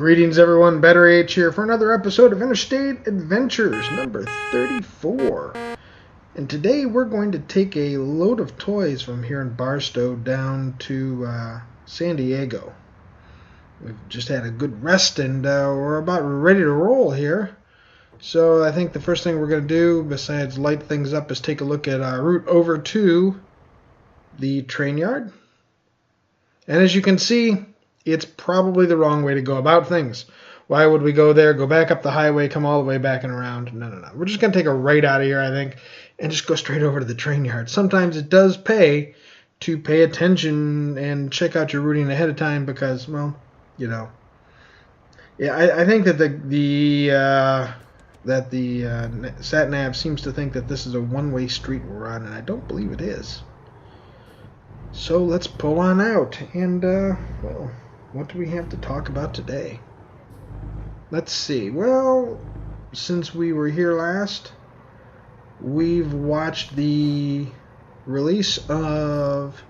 Greetings everyone, Better H here for another episode of Interstate Adventures, number 34. And today we're going to take a load of toys from here in Barstow down to San Diego. We've just had a good rest and we're about ready to roll here. So I think the first thing we're going to do, besides light things up, is take a look at our route over to the train yard. And as you can see, it's probably the wrong way to go about things. Why would we go there, go back up the highway, come all the way back and around? No. We're just going to take a right out of here, I think, and just go straight over to the train yard. Sometimes it does pay to pay attention and check out your routing ahead of time because, well, you know. Yeah, I think that the sat nav seems to think that this is a one-way street we're on, and I don't believe it is. So let's pull on out, and, well, what do we have to talk about today? Let's see. Well, since we were here last, we've watched the release of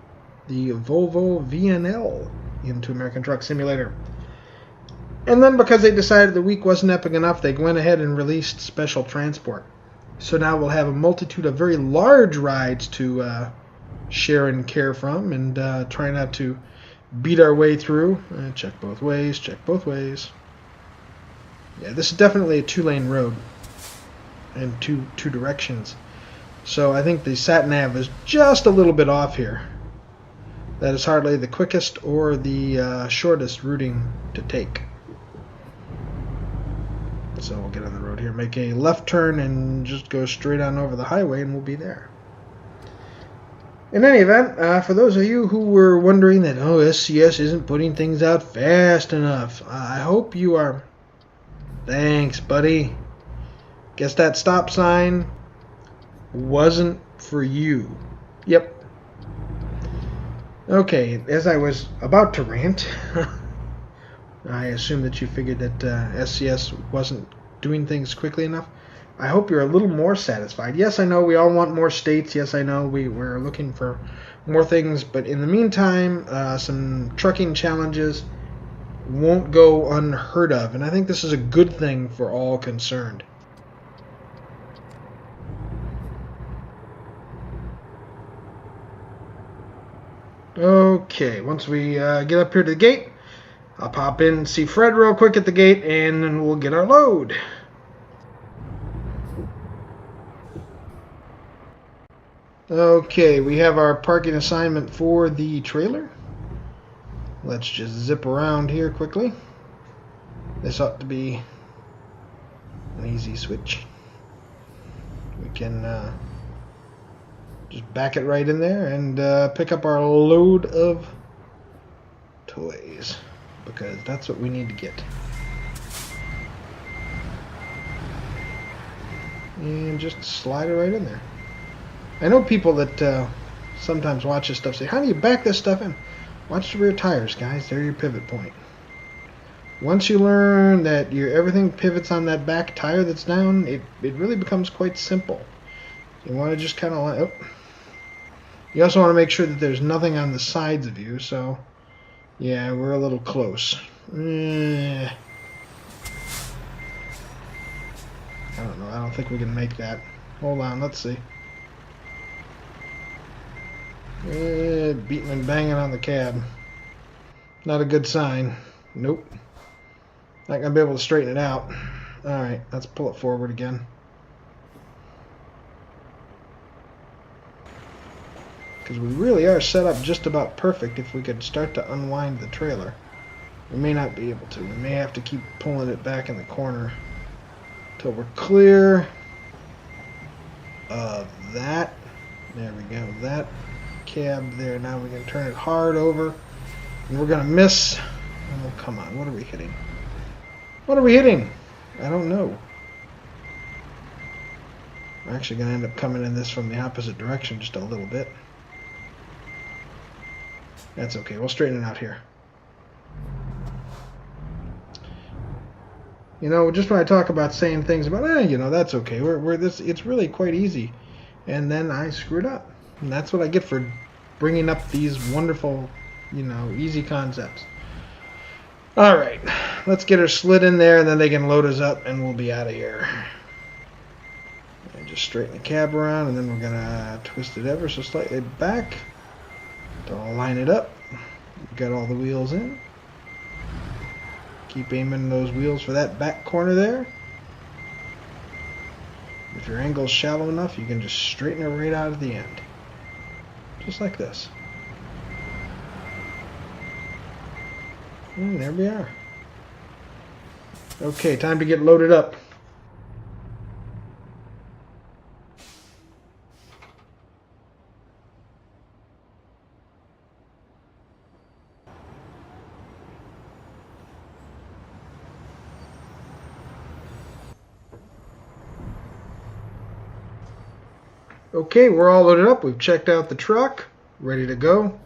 the Volvo VNL into American Truck Simulator. And then because they decided the week wasn't epic enough, they went ahead and released Special Transport. So now we'll have a multitude of very large rides to share and care from, and try not to beat our way through. Check both ways, check both ways. Yeah, this is definitely a two-lane road and two directions. So I think the sat-nav is just a little bit off here. That is hardly the quickest or the shortest routing to take. So we'll get on the road here, make a left turn, and just go straight on over the highway, and we'll be there. In any event, for those of you who were wondering that, oh, SCS isn't putting things out fast enough, I hope you are. Thanks, buddy. Guess that stop sign wasn't for you. Yep. Okay, as I was about to rant, I assume that you figured that SCS wasn't doing things quickly enough. I hope you're a little more satisfied. Yes, I know we all want more states. Yes, I know we're looking for more things. But in the meantime, some trucking challenges won't go unheard of. And I think this is a good thing for all concerned. Okay, once we get up here to the gate, I'll pop in and see Fred real quick at the gate, and then we'll get our load. Okay, we have our parking assignment for the trailer. Let's just zip around here quickly. This ought to be an easy switch. We can just back it right in there and pick up our load of toys, because that's what we need to get. And just slide it right in there. I know people that sometimes watch this stuff say, how do you back this stuff in? Watch the rear tires, guys. They're your pivot point. Once you learn that everything pivots on that back tire that's down, it really becomes quite simple. You want to just kind of like, oh. You also want to make sure that there's nothing on the sides of you, so yeah, we're a little close. I don't know. I don't think we can make that. Hold on, let's see. Beating and banging on the cab. Not a good sign. Nope. Not going to be able to straighten it out. Alright, let's pull it forward again. Because we really are set up just about perfect if we could start to unwind the trailer. We may not be able to. We may have to keep pulling it back in the corner until we're clear of that. There we go. That cab there. Now we can turn it hard over, and we're gonna miss. Oh, come on. What are we hitting? What are we hitting? I don't know. We're actually gonna end up coming in this from the opposite direction just a little bit. That's okay. We'll straighten it out here. You know, just when I talk about saying things about, you know, that's okay. We're this. It's really quite easy, and then I screwed up. And that's what I get for bringing up these wonderful, you know, easy concepts. All right. let's get her slid in there, and then they can load us up, and we'll be out of here. And just straighten the cab around, and then we're going to twist it ever so slightly back. Don't line it up. Got all the wheels in. Keep aiming those wheels for that back corner there. If your angle's shallow enough, you can just straighten it right out at the end. Just like this. And there we are. Okay, time to get loaded up. Okay, we're all loaded up. We've checked out the truck. Ready to go.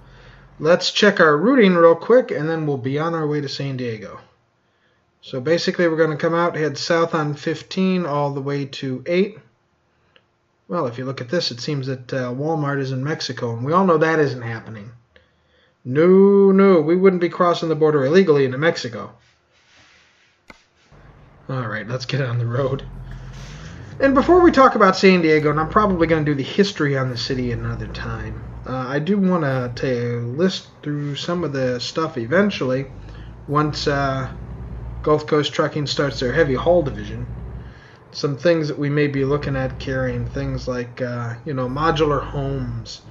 Let's check our routing real quick, and then we'll be on our way to San Diego. So basically, we're going to come out, head south on 15 all the way to 8. Well, if you look at this, it seems that Walmart is in Mexico, and we all know that isn't happening. No, we wouldn't be crossing the border illegally into Mexico. All right, let's get on the road. And before we talk about San Diego, and I'm probably going to do the history on the city another time, I do want to list through some of the stuff eventually once Gulf Coast Trucking starts their heavy haul division. Some things that we may be looking at carrying, things like modular homes,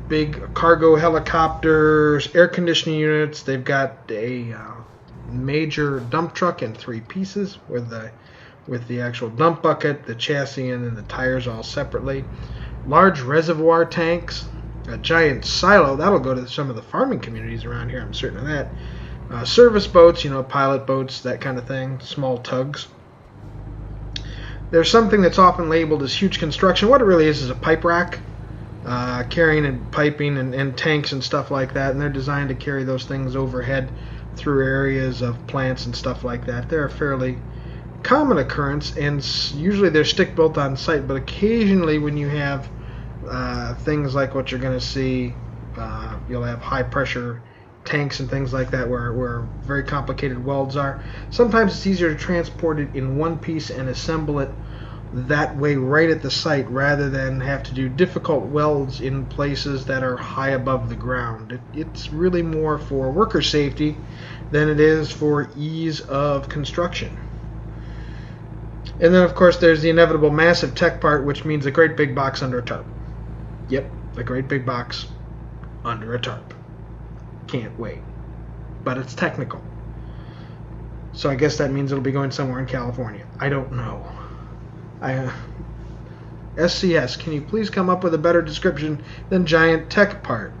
big cargo helicopters, air conditioning units. They've got a major dump truck in 3 pieces with the actual dump bucket, the chassis, and then the tires all separately. Large reservoir tanks, a giant silo. That'll go to some of the farming communities around here, I'm certain of that. Service boats, pilot boats, that kind of thing. Small tugs. There's something that's often labeled as huge construction. What it really is a pipe rack, carrying and piping and tanks and stuff like that. And they're designed to carry those things overhead through areas of plants and stuff like that. They're a fairly common occurrence, and usually they're stick built on site, but occasionally when you have things like what you're going to see, you'll have high pressure tanks and things like that where very complicated welds are. Sometimes it's easier to transport it in one piece and assemble it that way right at the site rather than have to do difficult welds in places that are high above the ground. It's really more for worker safety than it is for ease of construction. And then, of course, there's the inevitable massive tech part, which means a great big box under a tarp. Yep, a great big box under a tarp. Can't wait. But it's technical. So I guess that means it'll be going somewhere in California. I don't know. SCS, can you please come up with a better description than giant tech part?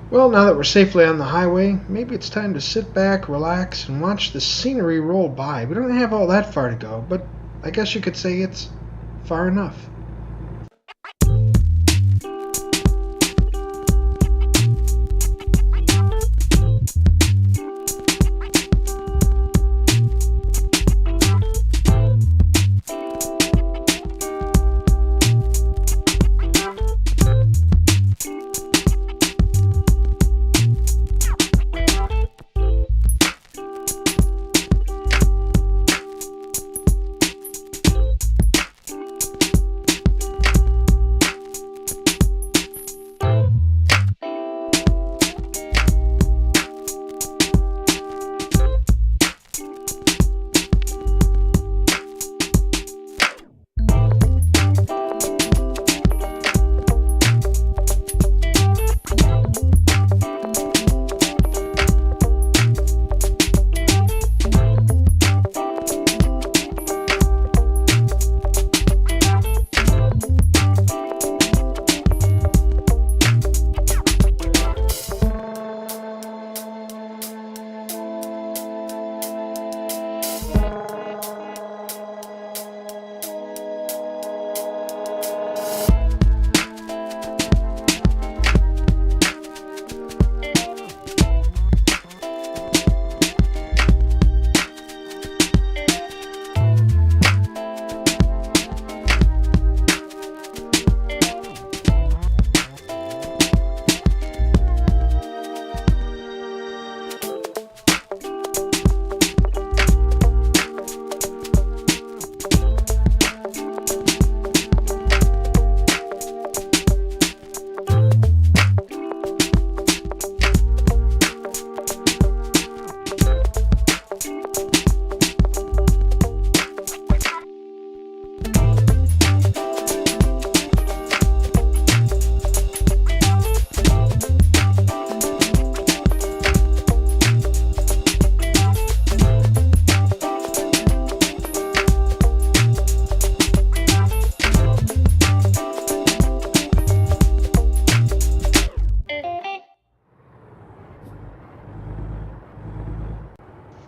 Well, now that we're safely on the highway, maybe it's time to sit back, relax, and watch the scenery roll by. We don't have all that far to go, but I guess you could say it's far enough.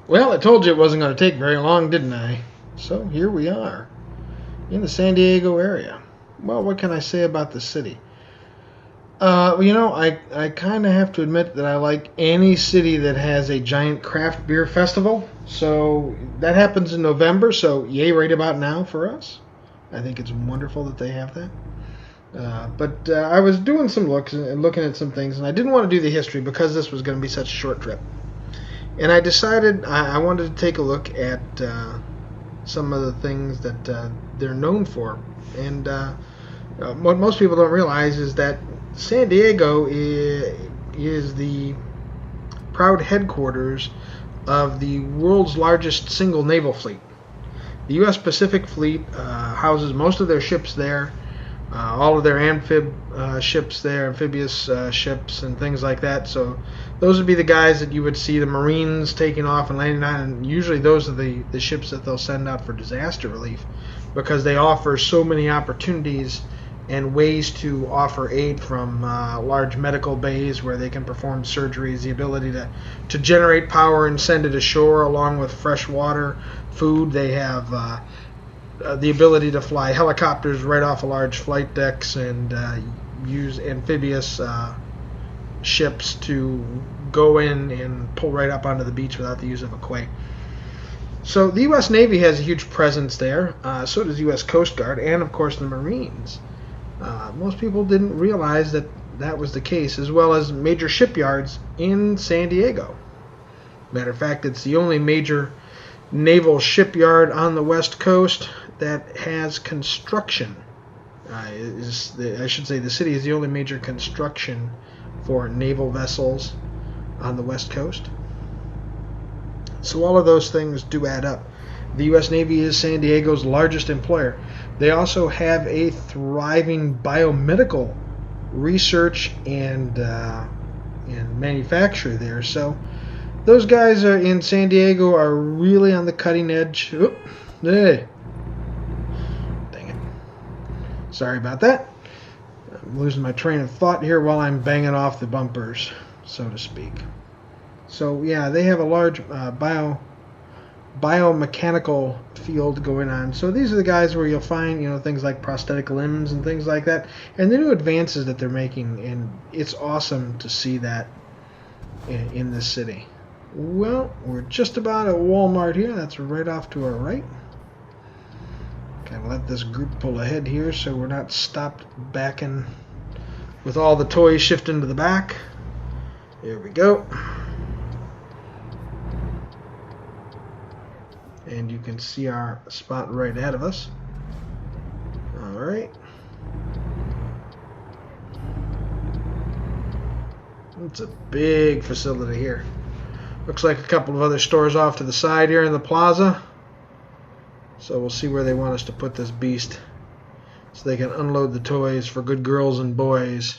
Well, I told you it wasn't going to take very long, didn't I? So here we are in the San Diego area. Well, what can I say about the city? I kind of have to admit that I like any city that has a giant craft beer festival. So that happens in November, so yay right about now for us. I think it's wonderful that they have that. But I was doing some looks and looking at some things, and I didn't want to do the history because this was going to be such a short trip. And I decided I wanted to take a look at some of the things that they're known for. And what most people don't realize is that San Diego is the proud headquarters of the world's largest single naval fleet. The U.S. Pacific Fleet houses most of their ships there, all of their ships there, amphibious ships and things like that. So those would be the guys that you would see the Marines taking off and landing on, and usually those are the ships that they'll send out for disaster relief because they offer so many opportunities and ways to offer aid, from large medical bays where they can perform surgeries, the ability to generate power and send it ashore along with fresh water, food. They have the ability to fly helicopters right off of large flight decks and use amphibious ships to go in and pull right up onto the beach without the use of a quay. So the U.S. Navy has a huge presence there. So does the U.S. Coast Guard and, of course, the Marines. Most people didn't realize that was the case, as well as major shipyards in San Diego. Matter of fact, it's the only major naval shipyard on the West Coast that has construction. I should say the city is the only major construction for naval vessels on the West Coast. So all of those things do add up. The U.S. Navy is San Diego's largest employer. They also have a thriving biomedical research and manufacture there. So those guys in San Diego are really on the cutting edge. Oop, hey. Dang it. Sorry about that. I'm losing my train of thought here while I'm banging off the bumpers, so to speak. So yeah, they have a large biomechanical field going on. So these are the guys where you'll find, things like prosthetic limbs and things like that, and the new advances that they're making, and it's awesome to see that in this city. Well, we're just about at Walmart here. That's right off to our right. Kind of let this group pull ahead here so we're not stopped backing with all the toys shifting to the back. There we go. And you can see our spot right ahead of us. All right. It's a big facility here. Looks like a couple of other stores off to the side here in the plaza. So we'll see where they want us to put this beast so they can unload the toys for good girls and boys.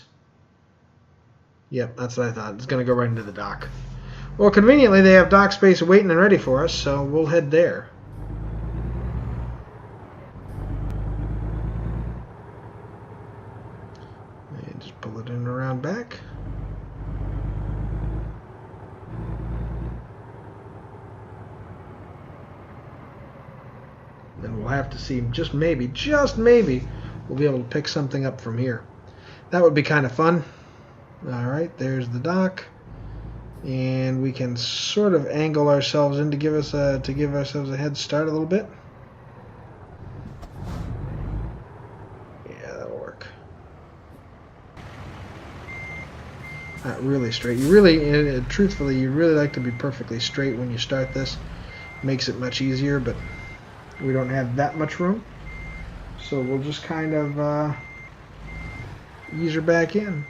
Yep, that's what I thought. It's going to go right into the dock. Well, conveniently, they have dock space waiting and ready for us, so we'll head there. And just pull it in around back. Then we'll have to see, just maybe, we'll be able to pick something up from here. That would be kind of fun. All right, there's the dock. And we can sort of angle ourselves in to give ourselves a head start a little bit. Yeah, that'll work. Not really straight. You really, truthfully, you really like to be perfectly straight when you start this. Makes it much easier, but we don't have that much room. So we'll just kind of ease her back in.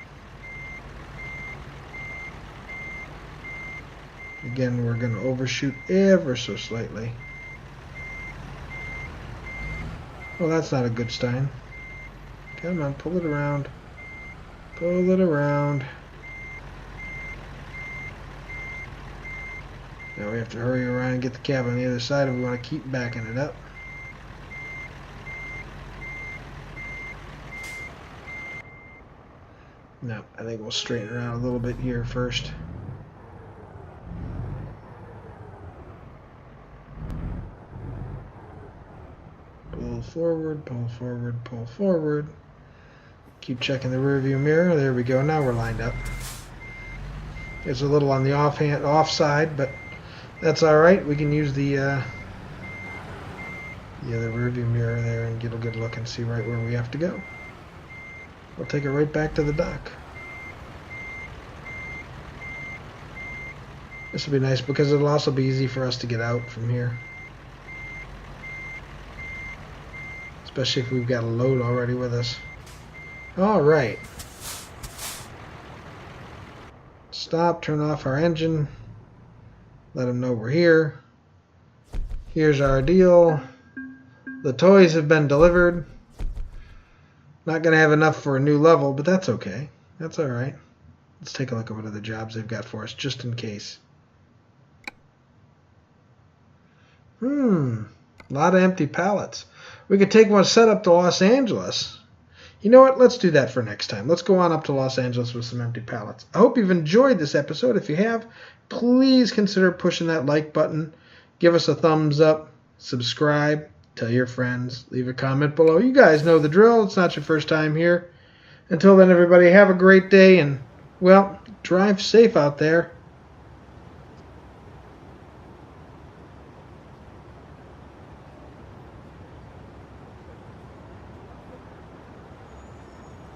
Again, we're going to overshoot ever so slightly. Well, that's not a good sign. Come on, pull it around. Pull it around. Now we have to hurry around and get the cab on the other side if we want to keep backing it up. No, I think we'll straighten her out a little bit here first. pull forward, pull forward, pull forward. Keep checking the rearview mirror. There we go. Now we're lined up. It's a little on the off side, but that's all right. We can use the rearview mirror there and get a good look and see right where we have to go. We'll take it right back to the dock. This will be nice because it'll also be easy for us to get out from here. Especially if we've got a load already with us. All right. Stop, turn off our engine. Let them know we're here. Here's our deal. The toys have been delivered. Not going to have enough for a new level, but that's okay. That's all right. Let's take a look at what other jobs they've got for us, just in case. A lot of empty pallets. We could take one set up to Los Angeles. You know what? Let's do that for next time. Let's go on up to Los Angeles with some empty pallets. I hope you've enjoyed this episode. If you have, please consider pushing that like button. Give us a thumbs up. Subscribe. Tell your friends. Leave a comment below. You guys know the drill. It's not your first time here. Until then, everybody, have a great day. And, well, drive safe out there.